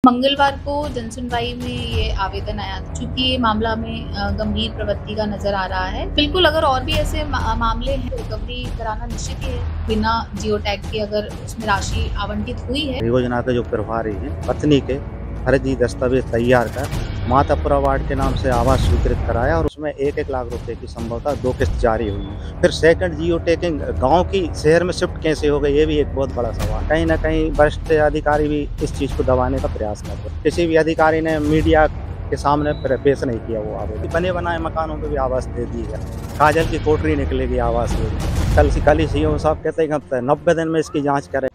मंगलवार को जनसुनवाई में ये आवेदन आया था। चूंकि ये मामला में गंभीर प्रवृत्ति का नजर आ रहा है। बिल्कुल, अगर और भी ऐसे मामले हैं तो रिकवरी कराना निश्चित ही है। बिना जियो टैग के अगर उसमें राशि आवंटित हुई है। योजना के जो प्रभारी हैं पत्नी के फर्जी दस्तावेज तैयार कर मातापुरा वार्ड के नाम से आवास स्वीकृत कराया और उसमें 1-1 लाख रुपए की संभवतः 2 किस्त जारी हुई। फिर सेकंड जियो टैगिंग गाँव की शहर में शिफ्ट कैसे हो गई, ये भी एक बहुत बड़ा सवाल। कहीं ना कहीं वरिष्ठ अधिकारी भी इस चीज को दबाने का प्रयास करते हैं। किसी भी अधिकारी ने मीडिया के सामने पेश नहीं किया वो आवेदन। बने बनाए मकानों को भी आवास दे दी है। काजल की कोठरी निकलेगी आवास में। कल ही सीएम साहब कहते हैं 90 दिन में इसकी जाँच करें।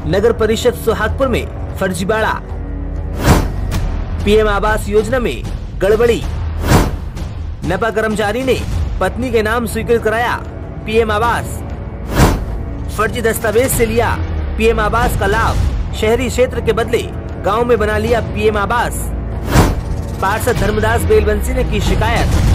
नगर परिषद सोहागपुर में फर्जीवाड़ा, पीएम आवास योजना में गड़बड़ी। नपा कर्मचारी ने पत्नी के नाम स्वीकृत कराया पीएम आवास। फर्जी दस्तावेज से लिया पीएम आवास का लाभ। शहरी क्षेत्र के बदले गांव में बना लिया पीएम आवास। पार्षद धर्मदास बेलवंशी ने की शिकायत।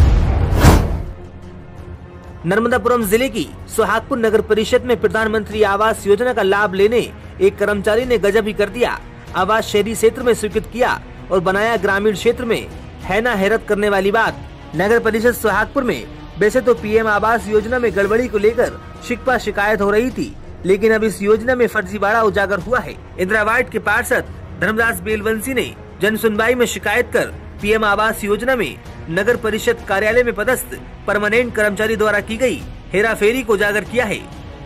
नर्मदापुरम जिले की सोहागपुर नगर परिषद में प्रधानमंत्री आवास योजना का लाभ लेने एक कर्मचारी ने गजब ही कर दिया। आवास शहरी क्षेत्र में स्वीकृत किया और बनाया ग्रामीण क्षेत्र में। है ना हैरत करने वाली बात। नगर परिषद सोहागपुर में वैसे तो पीएम आवास योजना में गड़बड़ी को लेकर शिकवा शिकायत हो रही थी, लेकिन अब इस योजना में फर्जीवाड़ा उजागर हुआ है। इंदिरा वार्ड के पार्षद धर्मदास बेलवंशी ने जन सुनवाई में शिकायत कर पीएम आवास योजना में नगर परिषद कार्यालय में पदस्थ परमानेंट कर्मचारी द्वारा की गई हेराफेरी को उजागर किया है।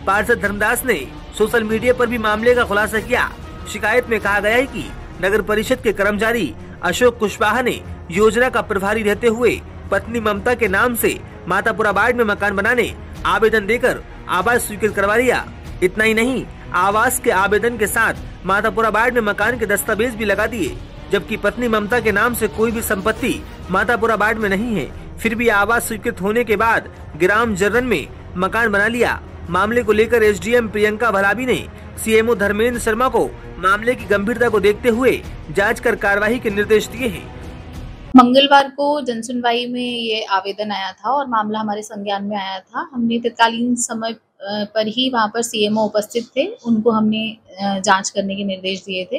पार्षद धर्मदास ने सोशल मीडिया पर भी मामले का खुलासा किया। शिकायत में कहा गया है कि नगर परिषद के कर्मचारी अशोक कुशवाहा ने योजना का प्रभारी रहते हुए पत्नी ममता के नाम से मातापुरा वार्ड में मकान बनाने आवेदन देकर आवास स्वीकृत करवा लिया। इतना ही नहीं, आवास के आवेदन के साथ मातापुरा वार्ड में मकान के दस्तावेज भी लगा दिए, जबकि पत्नी ममता के नाम से कोई भी संपत्ति मातापुरा वार्ड में नहीं है। फिर भी आवास स्वीकृत होने के बाद ग्राम जर्रन में मकान बना लिया। मामले को लेकर एसडीएम प्रियंका भलाबी ने सीएमओ धर्मेंद्र शर्मा को मामले की गंभीरता को देखते हुए जांच कर कार्रवाई के निर्देश दिए हैं। मंगलवार को जनसुनवाई में ये आवेदन आया था और मामला हमारे संज्ञान में आया था। हमने तत्कालीन समय पर ही वहां पर सीएमओ उपस्थित थे, उनको हमने जांच करने के निर्देश दिए थे।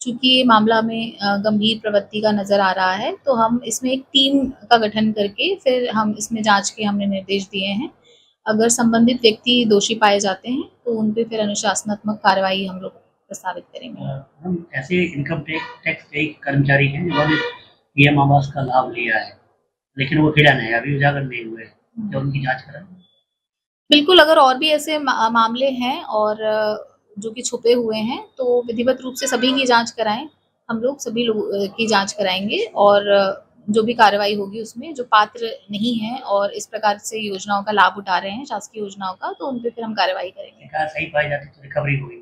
चूंकि ये मामला में गंभीर प्रवृत्ति का नजर आ रहा है, तो हम इसमें एक टीम का गठन करके फिर हम इसमें जांच के हमने निर्देश दिए हैं। अगर संबंधित व्यक्ति दोषी पाए जाते हैं तो उन पे फिर अनुशासनात्मक कार्रवाई हम लोग प्रस्तावित करेंगे। हम ऐसे इनकम टैक्स के कर्मचारी हैं जिन्होंने पीएम आवास का लाभ लिया है, लेकिन वो हिडन है, अभी उजागर नहीं हुए, तो उनकी जांच करें। बिल्कुल, अगर और भी ऐसे मामले हैं और जो कि छुपे हुए हैं तो विधिवत रूप से सभी की जांच कराएं। हम लोग सभी लोग की जांच कराएंगे और जो भी कार्रवाई होगी उसमें जो पात्र नहीं है और इस प्रकार से योजनाओं का लाभ उठा रहे हैं, शासकीय योजनाओं का, तो उन पे फिर हम कार्रवाई करेंगे। शिकायत सही पाई जाती तो रिकवरी होगी।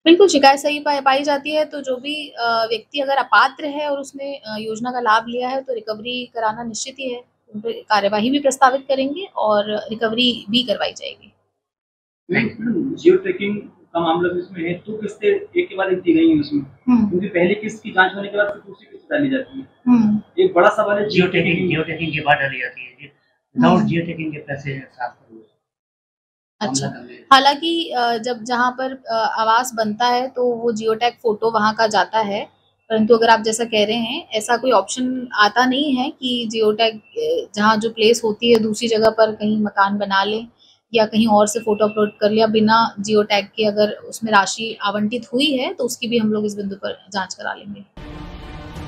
बिल्कुल, शिकायत सही पाई जाती है तो जो भी व्यक्ति अगर अपात्र है और उसने योजना का लाभ लिया है तो रिकवरी कराना निश्चित ही है। उन पे कार्यवाही भी प्रस्तावित करेंगे और रिकवरी भी करवाई जाएगी। जियो ट्रैकिंग का मामला भी इसमें है, तो किस्तें एक के बाद एक दी गई हैं उसमें, क्योंकि पहली किस्त की जांच होने के बाद फिर दूसरी किस्त डाली जाती है। एक बड़ा सवाल है जियो टैगिंग के बाद डाली जाती है। विदाउट जियो टैगिंग के पैसे साफ करो। अच्छा, हालांकि जब जहाँ पर आवास बनता है तो वो जियो टैग फोटो वहाँ का जाता है, परंतु अगर आप जैसा कह रहे हैं ऐसा कोई ऑप्शन आता नहीं है कि जियो टैग जहाँ जो प्लेस होती है दूसरी जगह पर कहीं मकान बना ले या कहीं और से फोटो अपलोड कर लिया बिना जियो टैग के, अगर उसमें राशि आवंटित हुई है तो उसकी भी हम लोग इस बिंदु पर जांच करा लेंगे।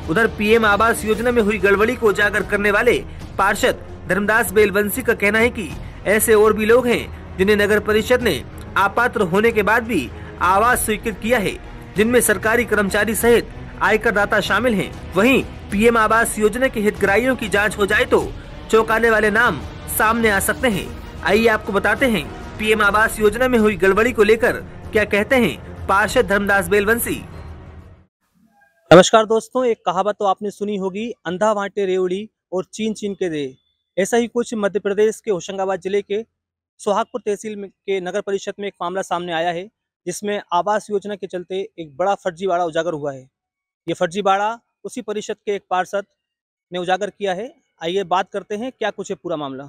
उधर पीएम आवास योजना में हुई गड़बड़ी को उजागर करने वाले पार्षद धर्मदास बेलवंशी का कहना है कि ऐसे और भी लोग हैं जिन्हें नगर परिषद ने अपात्र होने के बाद भी आवास स्वीकृत किया है, जिनमें सरकारी कर्मचारी सहित आयकर दाता शामिल हैं। वहीं पीएम आवास योजना के हितग्राहियों की जांच हो जाए तो चौंकाने वाले नाम सामने आ सकते हैं। आइए आपको बताते हैं पीएम आवास योजना में हुई गड़बड़ी को लेकर क्या कहते हैं पार्षद धर्मदास बेलवंशी। नमस्कार दोस्तों, एक कहावत तो आपने सुनी होगी, अंधा बांटे रेवड़ी और चीन चीन के दे। ऐसा ही कुछ मध्य प्रदेश के होशंगाबाद जिले के सोहागपुर तहसील के नगर परिषद में एक मामला सामने आया है, जिसमें आवास योजना के चलते एक बड़ा फर्जीवाड़ा उजागर हुआ है। ये फर्जीवाड़ा उसी परिषद के एक पार्षद ने उजागर किया है। आइए बात करते हैं क्या कुछ है पूरा मामला।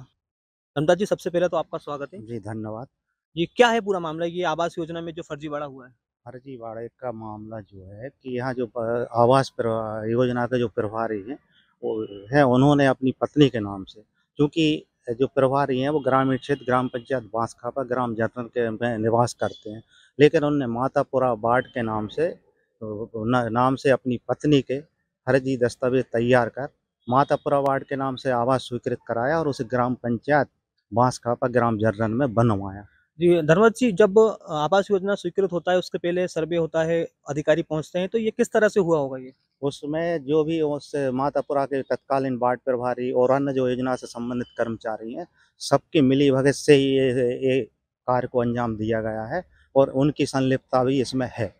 धर्मदास जी, सबसे पहले तो आपका स्वागत है। जी धन्यवाद। ये क्या है पूरा मामला, ये आवास योजना में जो फर्जीवाड़ा हुआ है? फर्जीवाड़े का मामला जो है कि यहाँ जो आवास योजना के जो प्रभारी हैं वो है, उन्होंने अपनी पत्नी के नाम से, क्योंकि जो प्रभारी हैं वो ग्रामीण क्षेत्र ग्राम पंचायत बांसखापा ग्राम जतन के में निवास करते हैं, लेकिन उन्होंने मातापुरा वार्ड के नाम से अपनी पत्नी के फर्जी दस्तावेज तैयार कर मातापुरा वार्ड के नाम से आवास स्वीकृत कराया और उसे ग्राम पंचायत बांसखापा ग्राम जर्नन में बनवाया। जी, धर्मवत जी, जब आवास योजना स्वीकृत होता है उसके पहले सर्वे होता है, अधिकारी पहुँचते हैं, तो ये किस तरह से हुआ होगा ये? उसमें जो भी उस मातापुरा के तत्कालीन वार्ड प्रभारी और अन्य जो योजना से संबंधित कर्मचारी हैं, सबकी मिलीभगत से ही ये कार्य को अंजाम दिया गया है और उनकी संलिप्तता भी इसमें है।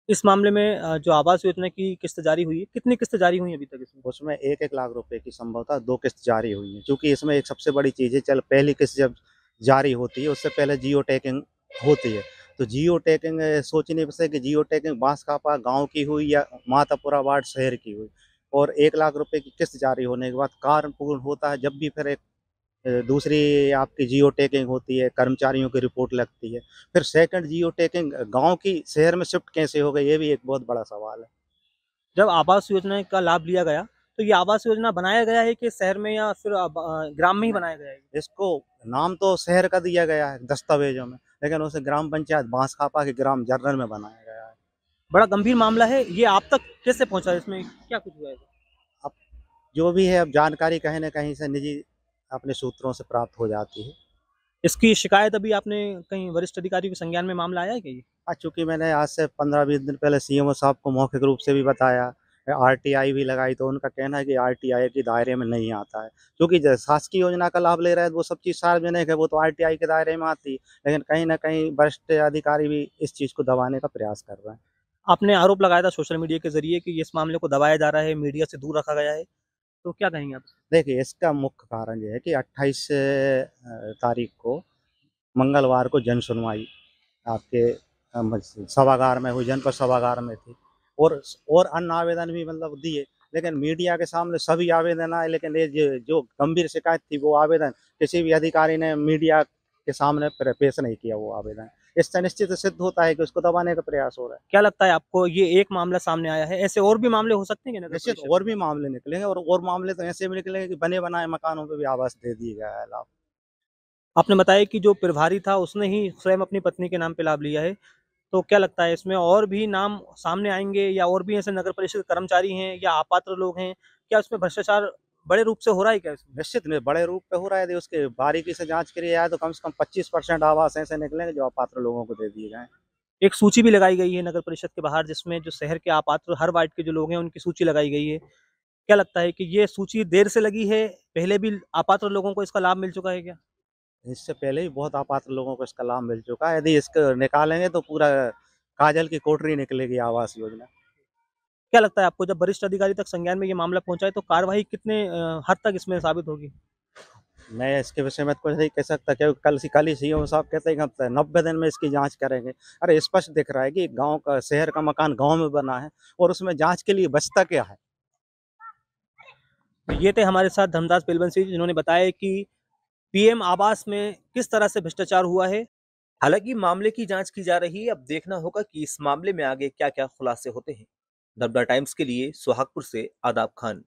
इस मामले में जो आवास योजना की किस्त जारी हुई है, कितनी किस्त जारी हुई है अभी तक इसमें? उसमें 1-1 लाख रुपए की संभवतः 2 किस्त जारी हुई हैं, क्योंकि इसमें एक सबसे बड़ी चीज़ है, पहली किस्त जब जारी होती है उससे पहले जियो टैगिंग होती है। तो जियो टैगिंग सोचने से कि जियो टैगिंग बांसखापा गाँव की हुई या मातापुरा वार्ड शहर की हुई, और 1 लाख रुपए की किस्त जारी होने के बाद कार्य पूर्ण होता है, जब भी फिर एक दूसरी आपकी जियो टैगिंग होती है, कर्मचारियों की रिपोर्ट लगती है। फिर सेकंड जियो टैगिंग गाँव की शहर में शिफ्ट कैसे हो गई, ये भी एक बहुत बड़ा सवाल है। जब आवास योजना का लाभ लिया गया, तो ये आवास योजना बनाया गया है कि शहर में या फिर ग्राम में ही बनाया गया है? इसको नाम तो शहर का दिया गया है दस्तावेजों में, लेकिन उसे ग्राम पंचायत बांसखापा के ग्राम जर्नल में बनाया गया है। बड़ा गंभीर मामला है, ये आप तक कैसे पहुँचा? इसमें क्या कुछ हुआ है? अब जो भी है, अब जानकारी कहीं न कहीं से निजी अपने सूत्रों से प्राप्त हो जाती है। इसकी शिकायत अभी आपने कहीं वरिष्ठ अधिकारी के संज्ञान में मामला आया है क्या ये? चूँकि मैंने आज से 15-20 दिन पहले सीएमओ साहब को मौखिक रूप से भी बताया, आरटीआई भी लगाई, तो उनका कहना है कि आरटीआई के दायरे में नहीं आता है, क्योंकि शासकीय योजना का लाभ ले रहे हैं तो वो सब चीज़ सार्वजनिक है, वो तो आरटीआई के दायरे में आती है, लेकिन कहीं न कहीं वरिष्ठ अधिकारी भी इस चीज़ को दबाने का प्रयास कर रहे हैं। आपने आरोप लगाया था सोशल मीडिया के ज़रिए कि इस मामले को दबाया जा रहा है, मीडिया से दूर रखा गया है, तो क्या कहेंगे आप? देखिए, इसका मुख्य कारण ये है कि 28 तारीख को मंगलवार को जन सुनवाई आपके सभागार में हुई, जनपद सभागार में थी, और अन्य आवेदन भी मतलब दिए, लेकिन मीडिया के सामने सभी आवेदन आए, लेकिन ये जो गंभीर शिकायत थी वो आवेदन किसी भी अधिकारी ने मीडिया के सामने पेश नहीं किया वो आवेदन। इससे निश्चित सिद्ध होता है कि उसको दबाने का प्रयास हो रहा है। क्या लगता है आपको, ये एक मामला सामने आया है, ऐसे और भी मामले हो सकते हैं? निश्चित और भी मामले निकलेंगे, और मामले तो ऐसे भी निकलेंगे कि बने बनाए मकानों पे भी आवास दे दिया गया है लाभ। आपने बताया कि जो प्रभारी था उसने ही स्वयं अपनी पत्नी के नाम पे लाभ लिया है, तो क्या लगता है इसमें और भी नाम सामने आएँगे या और भी ऐसे नगर परिषद कर्मचारी हैं या अपात्र लोग हैं? क्या उसमें भ्रष्टाचार बड़े रूप से हो रहा है क्या इसमें? निश्चित में बड़े रूप पे हो रहा है, यदि उसके बारीकी से जाँच करी जाए तो कम से कम 25% आवास ऐसे निकलेंगे जो अपात्र लोगों को दे दिए गए हैं। एक सूची भी लगाई गई है नगर परिषद के बाहर, जिसमें जो शहर के अपात्र हर वार्ड के जो लोग हैं उनकी सूची लगाई गई है। क्या लगता है कि ये सूची देर से लगी है, पहले भी अपात्र लोगों को इसका लाभ मिल चुका है क्या? इससे पहले ही बहुत अपात्र लोगों को इसका लाभ मिल चुका है, यदि इसको निकालेंगे तो पूरा काजल की कोठरी निकलेगी आवास योजना। क्या लगता है आपको, जब वरिष्ठ अधिकारी तक संज्ञान में ये मामला पहुँचा है तो कार्रवाई कितने हद तक इसमें साबित होगी? मैं इसके विषय में कुछ नहीं कह सकता, क्योंकि कल ही सीएम साहब कहते हैं कि 90 दिन में इसकी जाँच करेंगे। अरे स्पष्ट दिख रहा है कि गाँव का शहर का मकान गाँव में बना है और उसमें जाँच के लिए बचता क्या है? ये थे हमारे साथ धर्मदास बेलवंशी, जिन्होंने बताया कि पीएम आवास में किस तरह से भ्रष्टाचार हुआ है। हालांकि मामले की जांच की जा रही है, अब देखना होगा कि इस मामले में आगे क्या-क्या खुलासे होते हैं। द टाइम्स के लिए सोहागपुर से आदाब खान।